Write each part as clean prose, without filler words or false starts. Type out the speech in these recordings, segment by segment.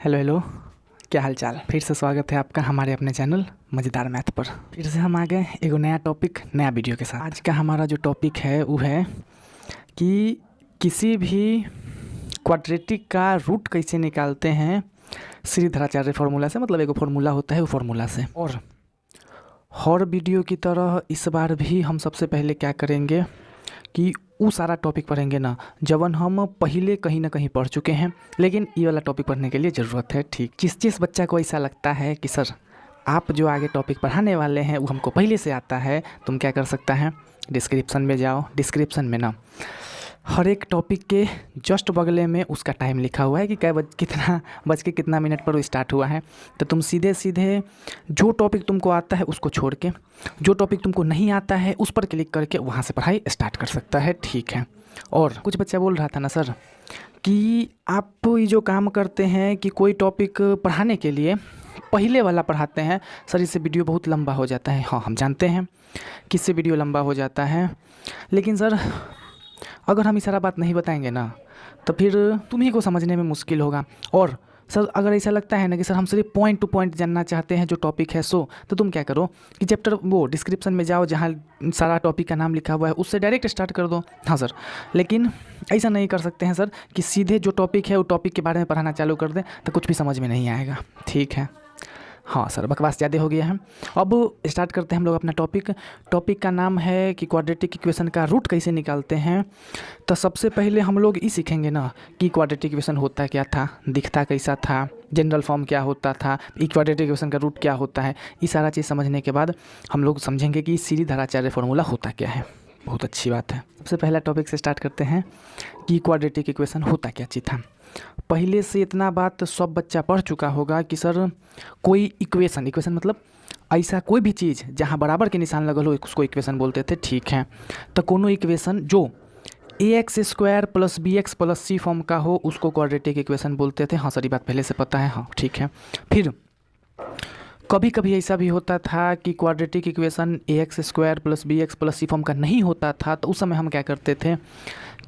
Hello hello, क्या हाल चाल। फिर से स्वागत है आपका हमारे अपने चैनल मज़ेदार मैथ पर। फिर से हम आ गए एक नया टॉपिक नया वीडियो के साथ। आज का हमारा जो टॉपिक है वो है कि किसी भी क्वाड्रेटिक का रूट कैसे निकालते हैं श्रीधराचार्य फार्मूला से। मतलब एक फार्मूला होता है वो फार्मूला से। और हर वीडियो की तरह इस बार भी हम सबसे पहले क्या करेंगे कि वो सारा टॉपिक पढ़ेंगे ना जवन हम पहले कहीं ना कहीं पढ़ चुके हैं, लेकिन ये वाला टॉपिक पढ़ने के लिए ज़रूरत है। ठीक, जिस बच्चा को ऐसा लगता है कि सर आप जो आगे टॉपिक पढ़ाने वाले हैं वो हमको पहले से आता है, तुम क्या कर सकता है, डिस्क्रिप्शन में जाओ। डिस्क्रिप्शन में ना हर एक टॉपिक के जस्ट बगले में उसका टाइम लिखा हुआ है कि कितना बज के कितना मिनट पर वो स्टार्ट हुआ है। तो तुम सीधे सीधे जो टॉपिक तुमको आता है उसको छोड़ के जो टॉपिक तुमको नहीं आता है उस पर क्लिक करके वहाँ से पढ़ाई स्टार्ट कर सकता है। ठीक है। और कुछ बच्चा बोल रहा था ना सर कि आप ये जो काम करते हैं कि कोई टॉपिक पढ़ाने के लिए पहले वाला पढ़ाते हैं, सर इससे वीडियो बहुत लंबा हो जाता है। हाँ, हम जानते हैं कि इससे वीडियो लंबा हो जाता है, लेकिन सर अगर हम ये सारा बात नहीं बताएंगे ना तो फिर तुम्ही को समझने में मुश्किल होगा। और सर अगर ऐसा लगता है ना कि सर हम सिर्फ पॉइंट टू पॉइंट जानना चाहते हैं जो टॉपिक है तो तुम क्या करो कि चैप्टर वो डिस्क्रिप्शन में जाओ जहाँ सारा टॉपिक का नाम लिखा हुआ है उससे डायरेक्ट स्टार्ट कर दो। हाँ सर, लेकिन ऐसा नहीं कर सकते हैं सर कि सीधे जो टॉपिक है वो टॉपिक के बारे में पढ़ाना चालू कर दें तो कुछ भी समझ में नहीं आएगा। ठीक है। हाँ सर, बकवास ज़्यादा हो गया है। अब स्टार्ट करते हैं हम लोग अपना टॉपिक का नाम है कि क्वाड्रेटिक इक्वेशन का रूट कैसे निकालते हैं। तो सबसे पहले हम लोग ये सीखेंगे ना कि क्वाड्रेटिक इक्वेशन होता क्या था, दिखता कैसा था, जनरल फॉर्म क्या होता था, क्वाड्रेटिक इक्वेशन का रूट क्या होता है। ये सारा चीज़ समझने के बाद हम लोग समझेंगे कि श्रीधराचार्य फार्मूला होता क्या है। बहुत अच्छी बात है। सबसे पहला टॉपिक से स्टार्ट करते हैं कि क्वाड्रेटिक इक्वेशन होता क्या चीज़ था। पहले से इतना बात सब बच्चा पढ़ चुका होगा कि सर कोई इक्वेशन मतलब ऐसा कोई भी चीज़ जहाँ बराबर के निशान लगल हो उसको इक्वेशन बोलते थे। ठीक है। तो कोनो इक्वेशन जो ax² + bx + c फॉर्म का हो उसको क्वाड्रेटिक इक्वेशन बोलते थे। हाँ सर, ये बात पहले से पता है। हाँ ठीक है। फिर कभी कभी ऐसा भी होता था कि quadratic equation ax² + bx + c form का नहीं होता था, तो उस समय हम क्या करते थे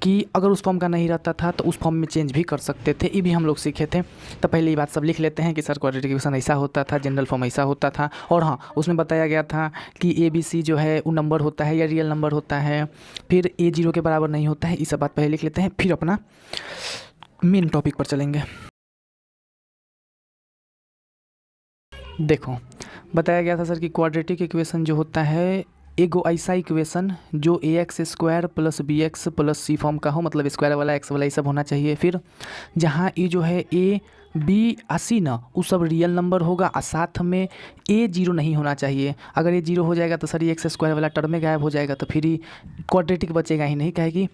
कि अगर उस फॉर्म का नहीं रहता था तो उस फॉर्म में चेंज भी कर सकते थे। ये भी हम लोग सीखे थे। तो पहले ये बात सब लिख लेते हैं कि सर क्वाड्रेटिक इक्वेशन ऐसा होता था, जनरल फॉर्म ऐसा होता था। और हाँ, उसमें बताया गया था कि ABC जो है वो नंबर होता है या रियल नंबर होता है, फिर A 0 के बराबर नहीं होता है। ये सब बात पहले लिख लेते हैं, फिर अपना मेन टॉपिक पर चलेंगे। देखो, बताया गया था सर कि क्वाड्रेटिक इक्वेशन जो होता है एगो ऐसा इक्वेशन जो ax² + bx + c फॉर्म का हो, मतलब स्क्वायर वाला x वाला ये सब होना चाहिए। फिर जहाँ ये जो है a b और c ना वो सब रियल नंबर होगा और साथ में a 0 नहीं होना चाहिए। अगर a 0 हो जाएगा तो सर ये x² वाला टर्म गायब हो जाएगा, तो फिर ही क्वाड्रेटिक बचेगा ही नहीं। कहेगी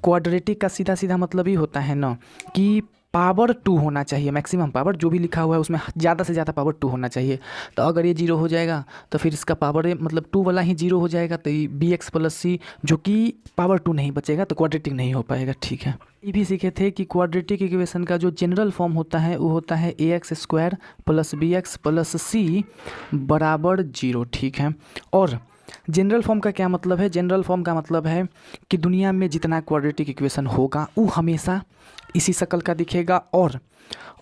क्वाड्रेटिक का सीधा सीधा मतलब ही होता है ना कि पावर 2 होना चाहिए, मैक्सिमम पावर जो भी लिखा हुआ है उसमें ज़्यादा से ज़्यादा पावर 2 होना चाहिए। तो अगर ये 0 हो जाएगा तो फिर इसका पावर मतलब 2 वाला ही 0 हो जाएगा, तो ये bx + c जो कि पावर 2 नहीं बचेगा तो क्वाड्रेटिक नहीं हो पाएगा। ठीक है। ये भी सीखे थे कि क्वाड्रेटिक इक्वेशन का जो जनरल फॉर्म होता है वो होता है ax² + bx + c = 0। ठीक है। और जनरल फॉर्म का क्या मतलब है? जनरल फॉर्म का मतलब है कि दुनिया में जितना क्वाड्रेटिक इक्वेशन होगा वो हमेशा इसी शक्ल का दिखेगा, और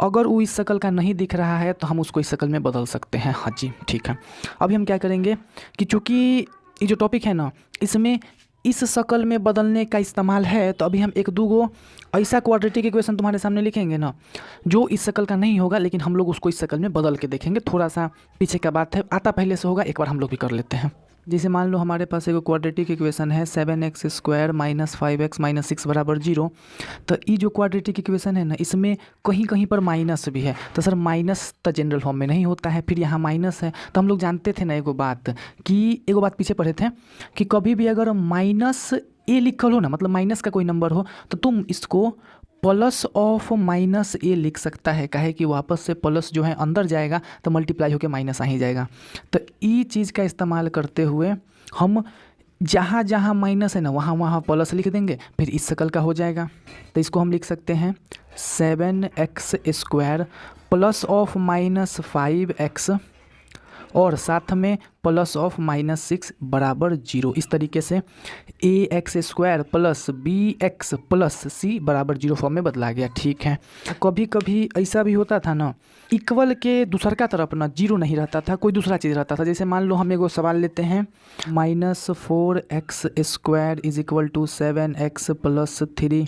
अगर वो इस शक्ल का नहीं दिख रहा है तो हम उसको इस शक्ल में बदल सकते हैं। हाँ जी, ठीक है। अभी हम क्या करेंगे कि चूँकि ये जो टॉपिक है ना इसमें इस शक्ल में बदलने का इस्तेमाल है, तो अभी हम एक दो गो ऐसा क्वाड्रेटिक इक्वेशन तुम्हारे सामने लिखेंगे ना जो इस शक्ल का नहीं होगा, लेकिन हम लोग उसको इस शक्ल में बदल के देखेंगे। थोड़ा सा पीछे का बात है, आता पहले से होगा, एक बार हम लोग भी कर लेते हैं। जैसे मान लो हमारे पास एक क्वाड्रेटिक इक्वेशन है 7x² - 5x - 6 = 0। तो ये जो क्वाड्रेटिक इक्वेशन है ना इसमें कहीं कहीं पर माइनस भी है। तो सर माइनस तो जनरल फॉर्म में नहीं होता है, फिर यहाँ माइनस है। तो हम लोग जानते थे ना एगो बात पीछे पढ़े थे कि कभी भी अगर माइनस a लिखल हो ना, मतलब माइनस का कोई नंबर हो, तो तुम इसको +(-a) लिख सकता है। काहे कि वापस से प्लस जो है अंदर जाएगा तो मल्टीप्लाई होकर माइनस आ ही जाएगा। तो ये चीज़ का इस्तेमाल करते हुए हम जहाँ जहाँ माइनस है ना वहाँ वहाँ प्लस लिख देंगे, फिर इस शक्ल का हो जाएगा। तो इसको हम लिख सकते हैं 7x² + (-5x) और साथ में प्लस ऑफ -6 बराबर 0। इस तरीके से ax² plus bx plus c बराबर 0 फॉर्म में बदला गया। ठीक है, कभी कभी ऐसा भी होता था ना, इक्वल के दूसर का तरफ ना 0 नहीं रहता था, कोई दूसरा चीज़ रहता था। जैसे मान लो हम एगो सवाल लेते हैं, -4x² = 7x + 3।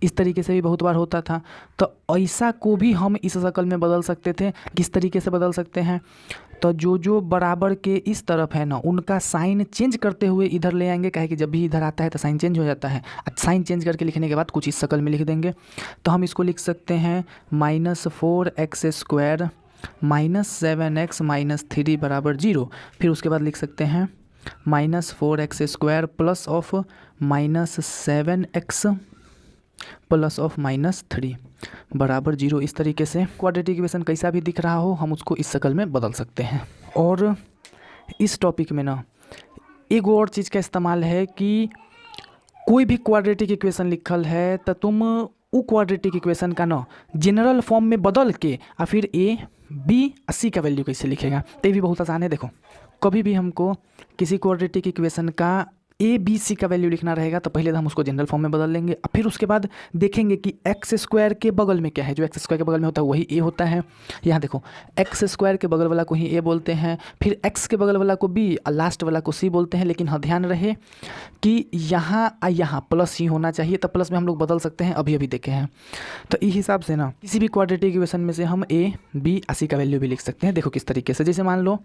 इस तरीके से भी बहुत बार होता था। तो ऐसा को भी हम इस शक्ल में बदल सकते थे। किस तरीके से बदल सकते हैं, तो जो बराबर के इस तरफ है ना, उनका साइन चेंज करते हुए इधर ले आएंगे, काहे कि जब भी इधर आता है तो साइन चेंज हो जाता है। साइन चेंज करके लिखने के बाद कुछ इस शक्ल में लिख देंगे। तो हम इसको लिख सकते हैं -4x² -7x -3 बराबर 0। फिर उसके बाद लिख सकते हैं -4x² plus of -7x plus of -3 बराबर 0। इस तरीके से क्वाड्रेटिक इक्वेशन कैसा भी दिख रहा हो, हम उसको इस शक्ल में बदल सकते हैं। और इस टॉपिक में ना एक और चीज़ का इस्तेमाल है कि कोई भी क्वाड्रेटिक इक्वेशन लिखल है तो तुम वो क्वाड्रेटिक इक्वेशन का ना जनरल फॉर्म में बदल के और फिर a b c का वैल्यू कैसे लिखेगा, तो ये भी बहुत आसान है। देखो, कभी भी हमको किसी क्वाड्रेटिक इक्वेशन का a b c का वैल्यू लिखना रहेगा तो पहले तो हम उसको जनरल फॉर्म में बदल लेंगे, और फिर उसके बाद देखेंगे कि x² के बगल में क्या है। जो x² के बगल में होता है वही a होता है। यहाँ देखो, x² के बगल वाला को ही a बोलते हैं, फिर x के बगल वाला को b और लास्ट वाला को c बोलते हैं। लेकिन हाँ, ध्यान रहे कि यहाँ प्लस ही होना चाहिए, तो प्लस में हम लोग बदल सकते हैं, अभी देखे हैं। तो इस हिसाब से ना किसी भी क्वाड्रेटिक इक्वेशन में से हम a b और c का वैल्यू भी लिख सकते हैं। देखो किस तरीके से, जैसे मान लो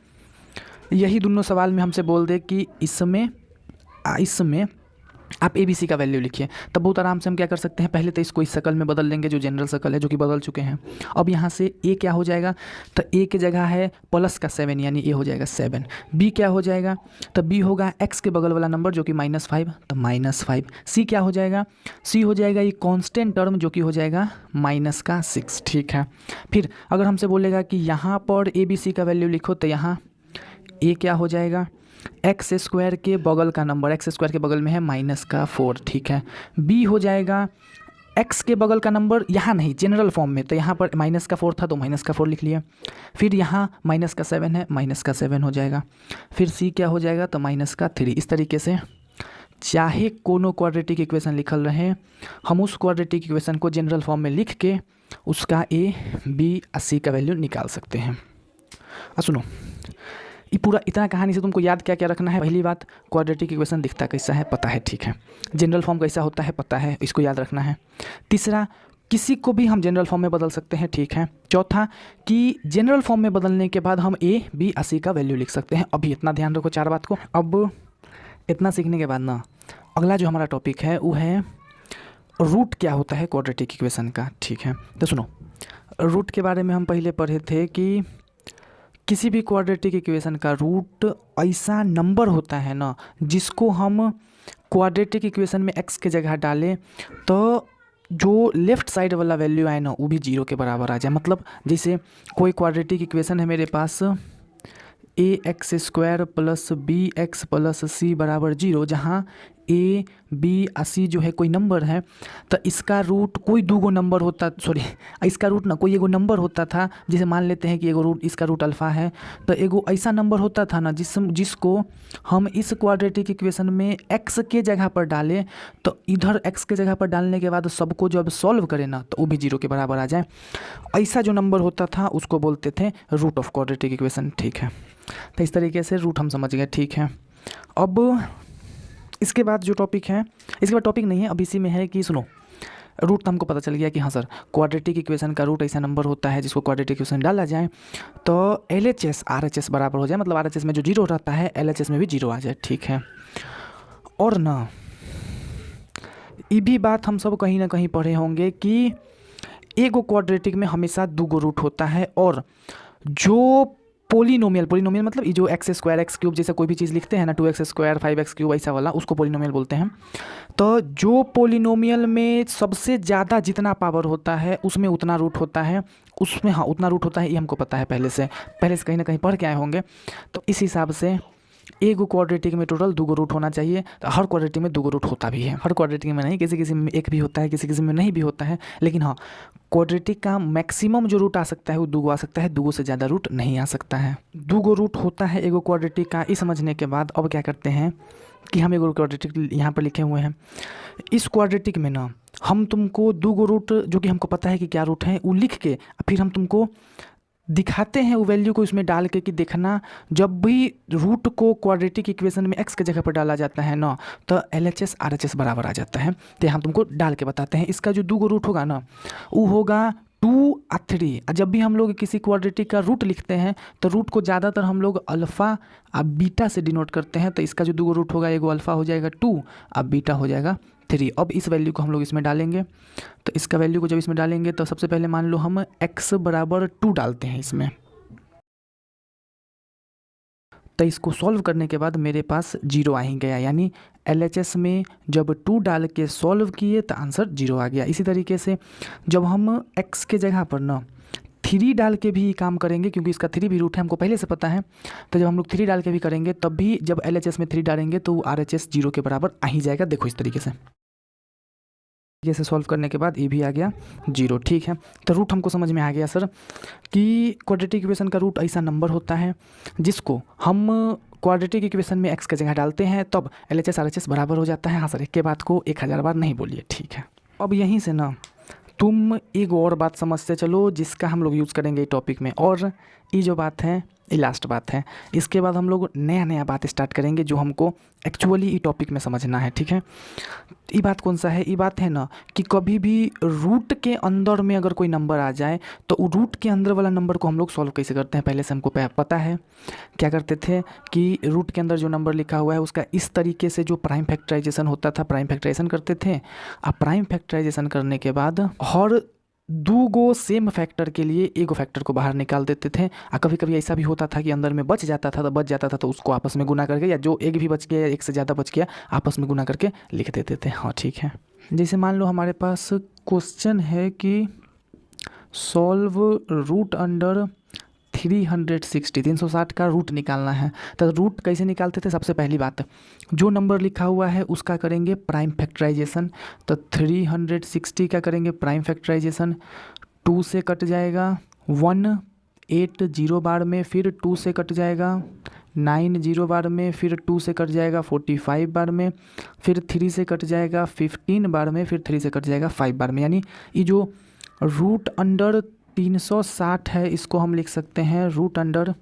यही दोनों सवाल में हमसे बोल दे कि इसमें आप ABC का वैल्यू लिखिए, तब बहुत आराम से हम क्या कर सकते हैं, पहले तो इसको इस शक्ल में बदल लेंगे जो जनरल शक्ल है, जो कि बदल चुके हैं। अब यहाँ से A क्या हो जाएगा, तो A की जगह है +7 यानी A हो जाएगा 7। B क्या हो जाएगा, तो B होगा x के बगल वाला नंबर जो कि -5, तो -5। C क्या हो जाएगा, C हो जाएगा ये कांस्टेंट टर्म जो कि हो जाएगा -6। ठीक है, फिर अगर हमसे बोलेगा कि यहाँ पर ABC का वैल्यू लिखो, तो यहाँ A क्या हो जाएगा, x² के बगल का नंबर, x² के बगल में है -4। ठीक है, b हो जाएगा x के बगल का नंबर, यहाँ नहीं जनरल फॉर्म में, तो यहाँ पर -4 था तो -4 लिख लिया। फिर यहाँ -7 है, -7 हो जाएगा। फिर c क्या हो जाएगा, तो -3। इस तरीके से चाहे कोनो क्वाड्रेटिक इक्वेशन लिखल रहे, हम उस क्वाड्रेटिक इक्वेशन को जनरल फॉर्म में लिख के उसका a b और c का वैल्यू निकाल सकते हैं। सुनो, ये पूरा इतना कहानी से तुमको याद क्या क्या रखना है। पहली बात, क्वाड्रेटिक इक्वेशन दिखता कैसा है पता है, ठीक है। जनरल फॉर्म कैसा होता है पता है, इसको याद रखना है। तीसरा, किसी को भी हम जनरल फॉर्म में बदल सकते हैं, ठीक है। चौथा, कि जनरल फॉर्म में बदलने के बाद हम a b और c का वैल्यू लिख सकते हैं। अभी इतना ध्यान रखो 4 बात को। अब इतना सीखने के बाद ना अगला जो हमारा टॉपिक है वो है रूट क्या होता है क्वाड्रेटिक इक्वेशन का, ठीक है। तो सुनो, रूट के बारे में हम पहले पढ़े थे कि किसी भी क्वाड्रेटिक इक्वेशन का रूट ऐसा नंबर होता है ना, जिसको हम क्वाड्रेटिक इक्वेशन में x के जगह डालें तो जो लेफ़्ट साइड वाला वैल्यू आए ना वो भी 0 के बराबर आ जाए। मतलब जैसे कोई क्वाड्रेटिक इक्वेशन है मेरे पास, ax² plus bx plus c बराबर 0, जहाँ a b और c जो है कोई नंबर है, तो इसका रूट कोई दूगो नंबर होता, इसका रूट ना कोई एगो नंबर होता था। जैसे मान लेते हैं कि एगो रूट, इसका रूट अल्फ़ा है, तो एगो ऐसा नंबर होता था ना जिसको हम इस क्वाड्रेटिक इक्वेशन में x के जगह पर डालें, तो इधर x के जगह पर डालने के बाद सबको जब सॉल्व करें ना तो वो भी 0 के बराबर आ जाए। ऐसा जो नंबर होता था उसको बोलते थे रूट ऑफ क्वाड्रेटिक इक्वेशन, ठीक है। तो इस तरीके से रूट हम समझ गए, ठीक है। अब इसके बाद जो टॉपिक है, इसके बाद टॉपिक नहीं है, अब इसी में है कि सुनो, रूट तो हमको पता चल गया कि हाँ सर, क्वाड्रेटिक इक्वेशन का रूट ऐसा नंबर होता है जिसको क्वाड्रेटिक इक्वेशन डाला जाए तो LHS RHS बराबर हो जाए। मतलब RHS में जो 0 रहता है LHS में भी 0 आ जाए, ठीक है। और ना ये भी बात हम सब कहीं ना कहीं पढ़े होंगे कि एगो क्वाड्रेटिक में हमेशा 2 रूट होता है, और जो पोलिनोमियल मतलब ये जो x² x³ जैसे कोई भी चीज़ लिखते हैं ना, 2x² 5x³ ऐसा वाला, उसको पोलिनोमियल बोलते हैं। तो जो पोलिनोमियल में सबसे ज़्यादा जितना पावर होता है उसमें उतना रूट होता है, उतना रूट होता है, ये हमको पता है पहले से कहीं ना कहीं पढ़ के आए होंगे। तो इस हिसाब से एगो क्वाड्रेटिक में टोटल 2 गो रूट होना चाहिए। तो हर क्वाड्रेटिक में 2 गो रूट होता भी है, हर क्वाड्रेटिक में नहीं, किसी किसी में एक भी होता है, किसी किसी में नहीं भी होता है। लेकिन हाँ, क्वाड्रेटिक का मैक्सिमम जो रूट आ सकता है वो 2 गो आ सकता है, 2 गो से ज़्यादा रूट नहीं आ सकता है। 2 गो रूट होता है एगो क्वाड्रेटिक का। इस समझने के बाद अब क्या करते हैं कि हम एगो क्वाड्रेटिक यहाँ पर लिखे हुए हैं। इस क्वाड्रेटिक में ना हम तुमको 2 गो रूट जो कि हमको पता है कि क्या रूट है वो लिख के फिर हम तुमको दिखाते हैं वो वैल्यू को इसमें डाल के कि देखना जब भी रूट को क्वाड्रेटिक इक्वेशन में एक्स के जगह पर डाला जाता है ना तो LHS RHS बराबर आ जाता है। तो हम तुमको डाल के बताते हैं। इसका जो 2 गो रूट होगा ना वो होगा 2 और 3। जब भी हम लोग किसी क्वाड्रेटिक का रूट लिखते हैं तो रूट को ज़्यादातर हम लोग अल्फ़ा और बीटा से डिनोट करते हैं। तो इसका जो 2 गो रूट होगा, एगो अल्फ़ा हो जाएगा 2 और बीटा हो जाएगा 3। अब इस वैल्यू को हम लोग इसमें डालेंगे। तो इसका वैल्यू को जब इसमें डालेंगे तो सबसे पहले मान लो हम x बराबर 2 डालते हैं इसमें। तो इसको सॉल्व करने के बाद मेरे पास 0 आ ही गया, यानी LHS में जब 2 डाल के सॉल्व किए तो आंसर 0 आ गया। इसी तरीके से जब हम x के जगह पर ना 3 डाल के भी काम करेंगे, क्योंकि इसका 3 भी रूट है हमको पहले से पता है। तो जब हम लोग 3 डाल के भी करेंगे तब भी जब LHS में 3 डालेंगे तो RHS 0 के बराबर आ ही जाएगा। देखो इस तरीके से जैसे सॉल्व करने के बाद ये भी आ गया 0। ठीक है, तो रूट हमको समझ में आ गया सर कि क्वाड्रेटिक इक्वेशन का रूट ऐसा नंबर होता है जिसको हम क्वाड्रेटिक इक्वेशन में x के जगह डालते हैं तब LHS RHS बराबर हो जाता है। हाँ सर, एक के बात को 1000 बार नहीं बोलिए। ठीक है, अब यहीं से ना तुम एक और बात समझते चलो जिसका हम लोग यूज़ करेंगे टॉपिक में, और ये जो बात है ये लास्ट बात है। इसके बाद हम लोग नया बात स्टार्ट करेंगे जो हमको एक्चुअली ये टॉपिक में समझना है। ठीक है, ये बात कौन सा है? ये बात है ना कि कभी भी रूट के अंदर में अगर कोई नंबर आ जाए तो रूट के अंदर वाला नंबर को हम लोग सॉल्व कैसे करते हैं। पहले से हमको पता है क्या करते थे कि रूट के अंदर जो नंबर लिखा हुआ है उसका इस तरीके से जो प्राइम फैक्टराइजेशन होता था, प्राइम फैक्टराइजेशन करते थे। अब प्राइम फैक्टराइजेशन करने के बाद हर 2 गो सेम फैक्टर के लिए एगो फैक्टर को बाहर निकाल देते थे। और कभी कभी ऐसा भी होता था कि अंदर में बच जाता था तो उसको आपस में गुना करके, या जो एक भी बच गया या एक से ज़्यादा बच गया, आपस में गुना करके लिख देते थे। हाँ ठीक है, जैसे मान लो हमारे पास क्वेश्चन है कि सॉल्व रूट अंडर 360 का रूट निकालना है। तो रूट कैसे निकालते थे? सबसे पहली बात, जो नंबर लिखा हुआ है उसका करेंगे प्राइम फैक्टराइजेशन। तो 360 का करेंगे प्राइम फैक्टराइजेशन। 2 से कट जाएगा 1, 8 0 बार में, फिर 2 से कट जाएगा 9 0 बार में, फिर 2 से कट जाएगा 45 बार में, फिर 3 से कट जाएगा 15 बार में, फिर 3 से कट जाएगा 5 बार में। यानी ये जो रूट अंडर 360 है इसको हम लिख सकते हैं रूट अंडर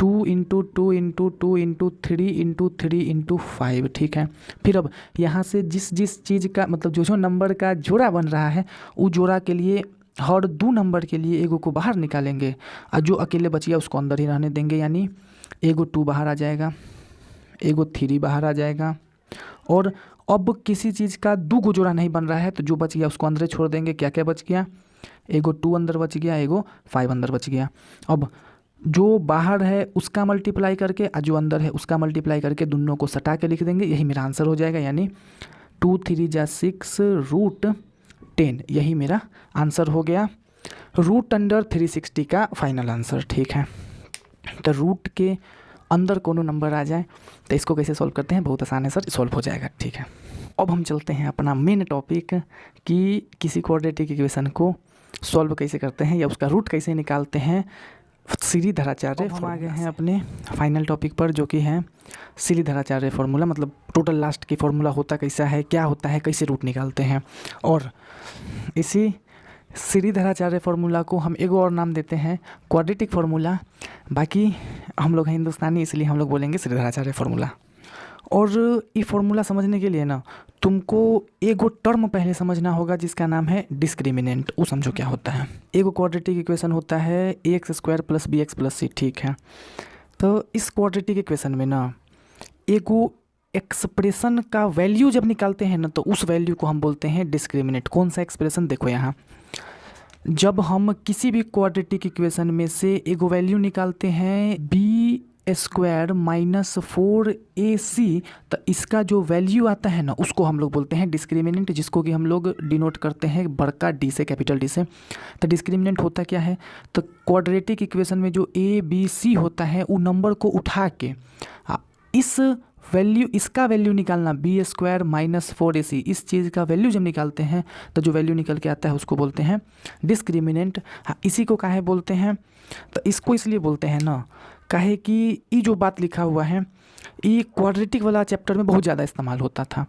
2 × 2 × 2 × 3 × 3 × 5। ठीक है, फिर अब यहाँ से जिस चीज़ का मतलब जो नंबर का जोड़ा बन रहा है वो जोड़ा के लिए हर 2 नंबर के लिए एगो को बाहर निकालेंगे और जो अकेले बच गया उसको अंदर ही रहने देंगे। यानी एगो 2 बाहर आ जाएगा, एगो 3 बाहर आ जाएगा, और अब किसी चीज़ का 2 गो जोड़ा नहीं बन रहा है तो जो बच गया उसको अंदर छोड़ देंगे। क्या क्या बच गया? एगो 2 अंदर बच गया, एगो 5 अंदर बच गया। अब जो बाहर है उसका मल्टीप्लाई करके और जो अंदर है उसका मल्टीप्लाई करके दोनों को सटा के लिख देंगे, यही मेरा आंसर हो जाएगा। यानी 2 3 जा 6 रूट 10, यही मेरा आंसर हो गया रूट अंडर 360 का फाइनल आंसर। ठीक है, तो रूट के अंदर कोनो नंबर आ जाए तो इसको कैसे सॉल्व करते हैं? बहुत आसान है सर, सॉल्व हो जाएगा। ठीक है, अब हम चलते हैं अपना मेन टॉपिक कि किसी क्वाड्रेटिक इक्वेशन को सॉल्व कैसे करते हैं या उसका रूट कैसे निकालते हैं श्रीधराचार्य। हम आ गए हैं अपने फाइनल टॉपिक पर जो कि है श्रीधराचार्य फार्मूला। मतलब टोटल लास्ट की फार्मूला होता कैसा है, क्या होता है, कैसे रूट निकालते हैं। और इसी श्रीधराचार्य फार्मूला को हम एक और नाम देते हैं क्वाड्रेटिक फार्मूला। बाकी हम लोग हैं हिंदुस्तानी इसलिए हम लोग बोलेंगे श्रीधराचार्य फार्मूला। और ये फार्मूला समझने के लिए ना तुमको एगो टर्म पहले समझना होगा जिसका नाम है डिस्क्रिमिनेंट। वो समझो क्या होता है। एगो क्वाड्रेटिक इक्वेशन होता है ax² + bx + c। ठीक है, तो इस क्वाड्रेटिक इक्वेशन में ना एगो एक्सप्रेशन का वैल्यू जब निकालते हैं ना तो उस वैल्यू को हम बोलते हैं डिस्क्रिमिनेंट। कौन सा एक्सप्रेशन? देखो यहाँ, जब हम किसी भी क्वाड्रेटिक इक्वेशन में से एगो वैल्यू निकालते हैं b² - 4ac, तो इसका जो वैल्यू आता है ना उसको हम लोग बोलते हैं डिस्क्रिमिनेंट, जिसको कि हम लोग डिनोट करते हैं बड़का डी से, कैपिटल डी से। तो डिस्क्रिमिनेंट होता क्या है? तो क्वाड्रेटिक इक्वेशन में जो a b c होता है वो नंबर को उठा के इस वैल्यू, इसका वैल्यू निकालना b² माइनस 4ac, इस चीज़ का वैल्यू जब निकालते हैं तो जो वैल्यू निकल के आता है उसको बोलते हैं डिस्क्रिमिनेंट। हाँ, इसी को काहे बोलते हैं, तो इसको इसलिए बोलते हैं ना, काहे कि ये जो बात लिखा हुआ है ये क्वाड्रेटिक वाला चैप्टर में बहुत ज़्यादा इस्तेमाल होता था,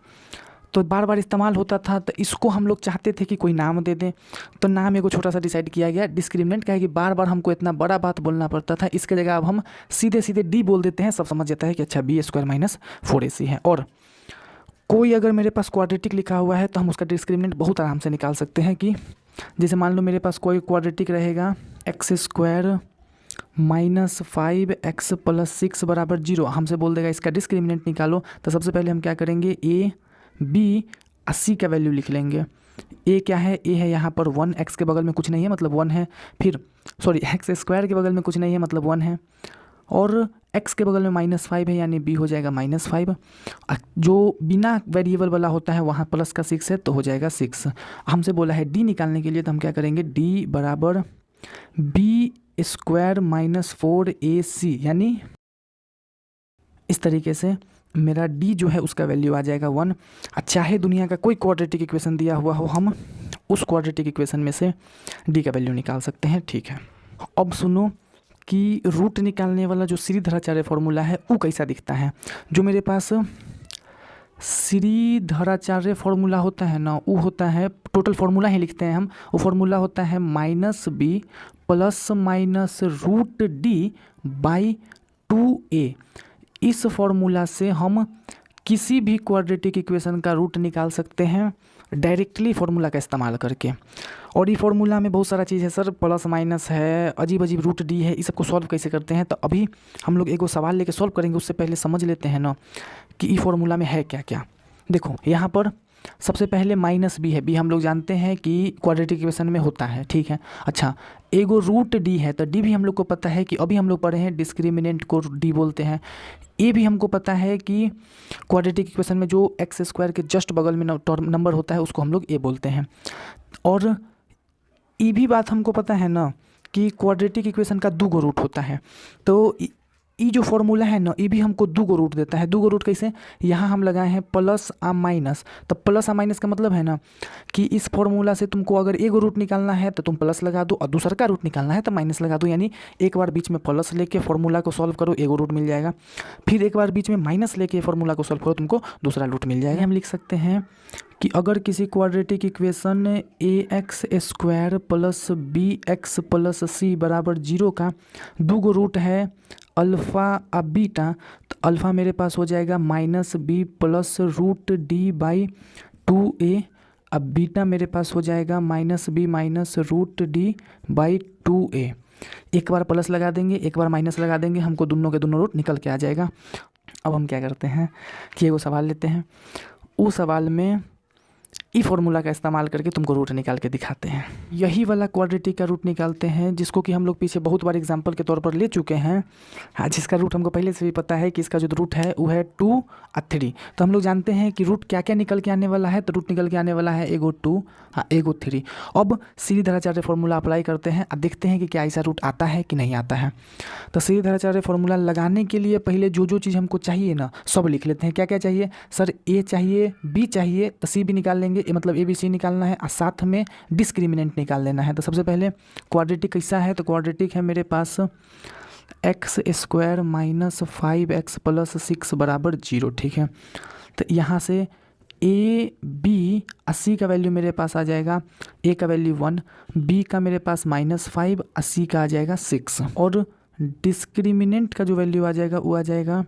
तो बार बार इस्तेमाल होता था, तो इसको हम लोग चाहते थे कि कोई नाम दे दें, तो नाम एगो छोटा सा डिसाइड किया गया डिस्क्रिमिनेंट। क्या है कि बार बार हमको इतना बड़ा बात बोलना पड़ता था, इसके जगह अब हम सीधे सीधे डी बोल देते हैं, सब समझ जाता है कि अच्छा b² माइनस 4ac है। और कोई अगर मेरे पास क्वाड्रेटिक लिखा हुआ है तो हम उसका डिस्क्रिमिनेंट बहुत आराम से निकाल सकते हैं, कि जैसे मान लो मेरे पास कोई क्वाड्रेटिक रहेगा x² माइनस 5x प्लस 6 बराबर 0, हमसे बोल देगा इसका डिस्क्रिमिनेंट निकालो, तो सबसे पहले हम क्या करेंगे, a b 80 का वैल्यू लिख लेंगे। a क्या है, a है यहाँ पर 1, x के बगल में कुछ नहीं है मतलब 1 है, फिर सॉरी x² के बगल में कुछ नहीं है मतलब 1 है, और x के बगल में -5 है यानी b हो जाएगा -5। जो बिना वेरिएबल वाला होता है वहाँ प्लस का 6 है तो हो जाएगा 6। हमसे बोला है d निकालने के लिए, तो हम क्या करेंगे, d बराबर b² माइनस 4ac, यानी इस तरीके से मेरा d जो है उसका वैल्यू आ जाएगा 1। चाहे दुनिया का कोई क्वाड्रेटिक इक्वेशन दिया हुआ हो, हम उस क्वाड्रेटिक इक्वेशन में से d का वैल्यू निकाल सकते हैं। ठीक है, अब सुनो कि रूट निकालने वाला जो श्रीधराचार्य फॉर्मूला है वो कैसा दिखता है। जो मेरे पास श्रीधराचार्य फॉर्मूला होता है ना, वो होता है, टोटल फॉर्मूला ही लिखते हैं हम, वो फॉर्मूला होता है -b प्लस माइनस √d/2a। इस फॉर्मूला से हम किसी भी क्वाड्रेटिक इक्वेशन का रूट निकाल सकते हैं डायरेक्टली फॉर्मूला का इस्तेमाल करके। और ये फॉर्मूला में बहुत सारा चीज़ है सर, प्लस माइनस है, अजीब अजीब √d है, इस सबको सॉल्व कैसे करते हैं, तो अभी हम लोग एगो सवाल लेके सॉल्व करेंगे, उससे पहले समझ लेते हैं ना कि ये फॉर्मूला में है क्या क्या। देखो यहाँ पर सबसे पहले -b है, b हम लोग जानते हैं कि क्वाड्रेटिक इक्वेशन में होता है, ठीक है। अच्छा, एगो √d है, तो d भी हम लोग को पता है कि अभी हम लोग पढ़े हैं डिस्क्रिमिनेंट को d बोलते हैं। ए भी हमको पता है कि क्वाड्रेटिक इक्वेशन में जो x² के जस्ट बगल में नंबर होता है उसको हम लोग ए बोलते हैं। और ये भी बात हमको पता है ना कि क्वाड्रेटिक इक्वेशन का 2 रूट होता है, तो ये जो फॉर्मूला है ना ये भी हमको 2 रूट देता है। 2 रूट कैसे, यहाँ हम लगाए हैं प्लस आ माइनस, तो प्लस आ माइनस का मतलब है ना कि इस फॉर्मूला से तुमको अगर एगो रूट निकालना है तो तुम प्लस लगा दो, और दूसरा का रूट निकालना है तो माइनस लगा दो, यानी एक बार बीच में प्लस लेके फॉर्मूला को सॉल्व करो, एगो रूट मिल जाएगा, फिर एक बार बीच में माइनस लेके फॉर्मूला को सॉल्व करो, तुमको दूसरा रूट मिल जाएगा। हम लिख सकते हैं कि अगर किसी quadratic equation ax² plus bx plus c बराबर 0 का 2 रूट है अल्फ़ा और बीटा, तो अल्फ़ा मेरे पास हो जाएगा -b प्लस √d/2a, अब बीटा मेरे पास हो जाएगा -b माइनस √d/2a। एक बार प्लस लगा देंगे, एक बार माइनस लगा देंगे, हमको दोनों के दोनों रूट निकल के आ जाएगा। अब हम क्या करते हैं कि एगो सवाल लेते हैं, उस सवाल में ई फॉर्मूला का इस्तेमाल करके तुमको रूट निकाल के दिखाते हैं। यही वाला क्वाड्रेटिक का रूट निकालते हैं जिसको कि हम लोग पीछे बहुत बार एग्जांपल के तौर पर ले चुके हैं। हाँ, जिसका रूट हमको पहले से भी पता है कि इसका जो रूट है वो है 2 और 3। तो हम लोग जानते हैं कि रूट क्या क्या निकल के आने वाला है, तो रूट निकल के आने वाला है एगो 2 हाँ एगो 3। अब श्रीधराचार्य फॉर्मूला अप्लाई करते हैं और देखते हैं कि क्या ऐसा रूट आता है कि नहीं आता है। तो श्रीधराचार्य फॉर्मूला लगाने के लिए पहले जो जो चीज़ हमको चाहिए ना सब लिख लेते हैं। क्या क्या चाहिए सर, ए चाहिए, बी चाहिए, तो सी भी निकाल लेंगे, मतलब ए बी सी निकालना है और साथ में डिस्क्रिमिनेंट निकाल लेना है। तो सबसे पहले क्वाड्रेटिक कैसा है, तो क्वाड्रेटिक है मेरे पास x² माइनस 5x प्लस 6 बराबर 0, ठीक है। तो यहाँ से ए बी 80 का वैल्यू मेरे पास आ जाएगा, ए का वैल्यू 1, बी का मेरे पास -5, 80 का आ जाएगा 6, और डिस्क्रिमिनेंट का जो वैल्यू आ जाएगा वो आ जाएगा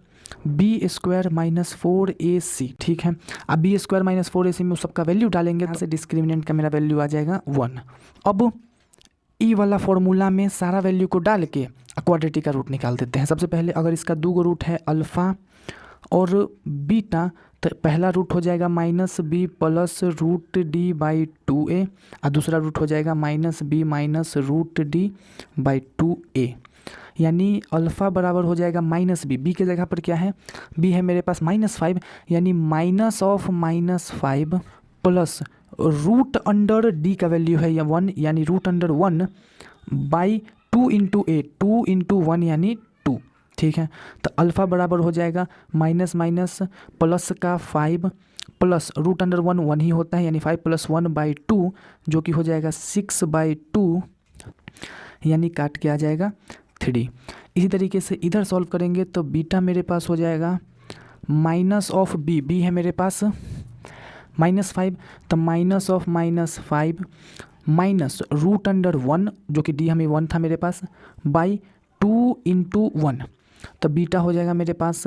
b² माइनस 4ac, ठीक है। अब b² माइनस 4ac में उस सबका वैल्यू डालेंगे, यहाँ से डिस्क्रिमिनेंट का मेरा वैल्यू आ जाएगा 1। अब ई वाला फॉर्मूला में सारा वैल्यू को डाल के क्वाड्रेटिक का रूट निकाल देते हैं। सबसे पहले अगर इसका 2 रूट है अल्फ़ा और बीटा, तो पहला रूट हो जाएगा -b प्लस √d/2a और दूसरा रूट हो जाएगा -b माइनस √d/2a, यानी अल्फ़ा बराबर हो जाएगा -b, b के जगह पर क्या है, b है मेरे पास -5, यानी -5 प्लस √d का वैल्यू है 1, यानी √1/2 × a, 2 × 1 यानी 2, ठीक है। तो अल्फ़ा बराबर हो जाएगा माइनस माइनस प्लस का 5 प्लस √1 1 ही होता है, यानी 5 + 1/2 जो कि हो जाएगा 6/2, यानी काट के आ जाएगा 3। इसी तरीके से इधर सॉल्व करेंगे तो बीटा मेरे पास हो जाएगा माइनस ऑफ बी है मेरे पास -5, तो माइनस ऑफ -5 माइनस √1 जो कि डी हमें 1 था मेरे पास बाई 2 × 1, तो बीटा हो जाएगा मेरे पास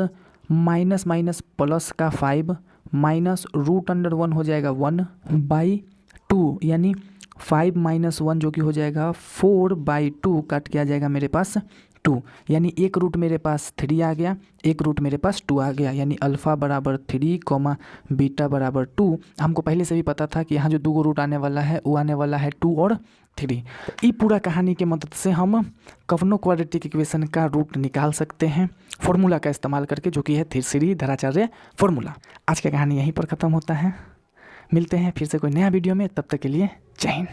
माइनस माइनस प्लस का 5 माइनस √1 हो जाएगा 1/2, यानी 5 - 1 जो कि हो जाएगा 4/2, काट के आ जाएगा मेरे पास 2, यानी एक रूट मेरे पास 3 आ गया, एक रूट मेरे पास 2 आ गया, यानी अल्फ़ा बराबर 3, बीटा बराबर 2। हमको पहले से भी पता था कि यहाँ जो 2 रूट आने वाला है वो आने वाला है 2 और 3। ये पूरा कहानी के मदद से हम कवनो क्वाड्रेटिक इक्वेशन का रूट निकाल सकते हैं फॉर्मूला का इस्तेमाल करके, जो कि है श्रीधराचार्य फॉर्मूला। आज का कहानी यहीं पर ख़त्म होता है। मिलते हैं फिर से कोई नया वीडियो में, तब तक के लिए जय हिंद।